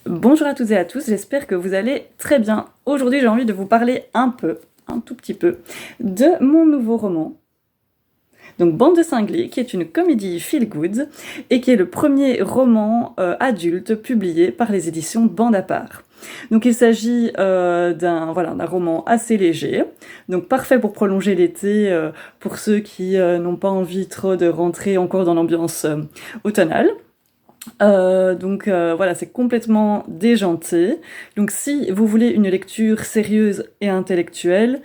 Bonjour à toutes et à tous, j'espère que vous allez très bien. Aujourd'hui, j'ai envie de vous parler un tout petit peu, de mon nouveau roman. Donc, Bande de cinglés, qui est une comédie feel-good et qui est le premier roman adulte publié par les éditions Bande à part. Donc il s'agit d'un roman assez léger, donc parfait pour prolonger l'été pour ceux qui n'ont pas envie trop de rentrer encore dans l'ambiance automnale. Voilà, c'est complètement déjanté. Donc si vous voulez une lecture sérieuse et intellectuelle,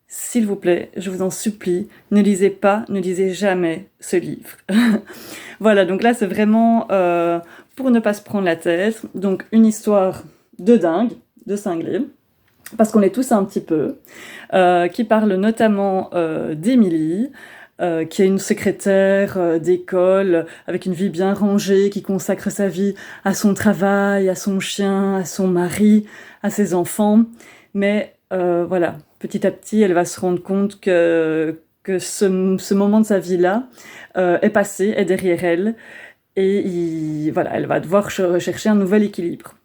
s'il vous plaît, je vous en supplie, ne lisez jamais ce livre. Voilà, donc là c'est vraiment pour ne pas se prendre la tête. Donc une histoire de dingue, de cinglé, parce qu'on est tous un petit peu, qui parle notamment d'Émilie, qui est une secrétaire d'école avec une vie bien rangée, qui consacre sa vie à son travail, à son chien, à son mari, à ses enfants. Mais voilà, petit à petit, elle va se rendre compte que ce moment de sa vie-là est passé, est derrière elle, et voilà, elle va devoir rechercher un nouvel équilibre.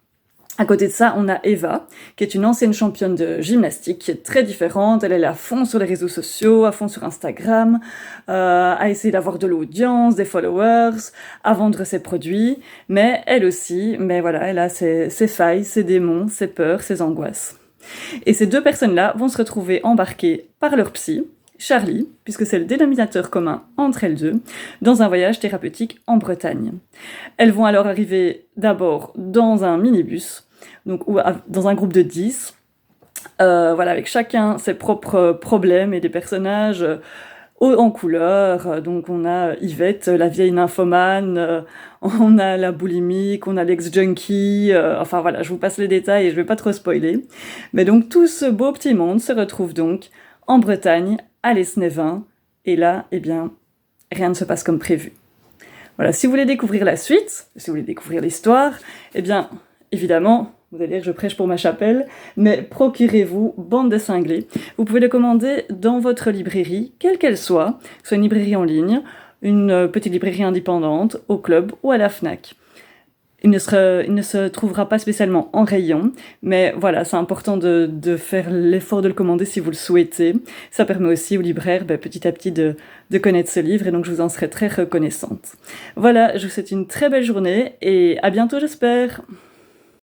À côté de ça, on a Eva, qui est une ancienne championne de gymnastique, qui est très différente. Elle est à fond sur les réseaux sociaux, à fond sur Instagram, à essayer d'avoir de l'audience, des followers, à vendre ses produits. Mais elle aussi, elle a ses failles, ses démons, ses peurs, ses angoisses. Et ces deux personnes-là vont se retrouver embarquées par leur psy, Charlie, puisque c'est le dénominateur commun entre elles deux, dans un voyage thérapeutique en Bretagne. Elles vont alors arriver d'abord dans un minibus, ou dans un groupe de 10, avec chacun ses propres problèmes et des personnages haut en couleur. Donc on a Yvette, la vieille nymphomane, on a la boulimique, on a l'ex-junkie, je vous passe les détails et je vais pas trop spoiler. Mais donc tout ce beau petit monde se retrouve donc en Bretagne, à l'Esnévin, et là, rien ne se passe comme prévu. Voilà, si vous voulez découvrir la suite, si vous voulez découvrir l'histoire, évidemment, vous allez dire que je prêche pour ma chapelle, mais procurez-vous Bande de cinglés. Vous pouvez le commander dans votre librairie, quelle qu'elle soit une librairie en ligne, une petite librairie indépendante, au club ou à la Fnac. Il ne se trouvera pas spécialement en rayon, mais voilà, c'est important de faire l'effort de le commander si vous le souhaitez. Ça permet aussi aux libraires petit à petit de connaître ce livre, et donc je vous en serai très reconnaissante. Voilà, je vous souhaite une très belle journée et à bientôt, j'espère.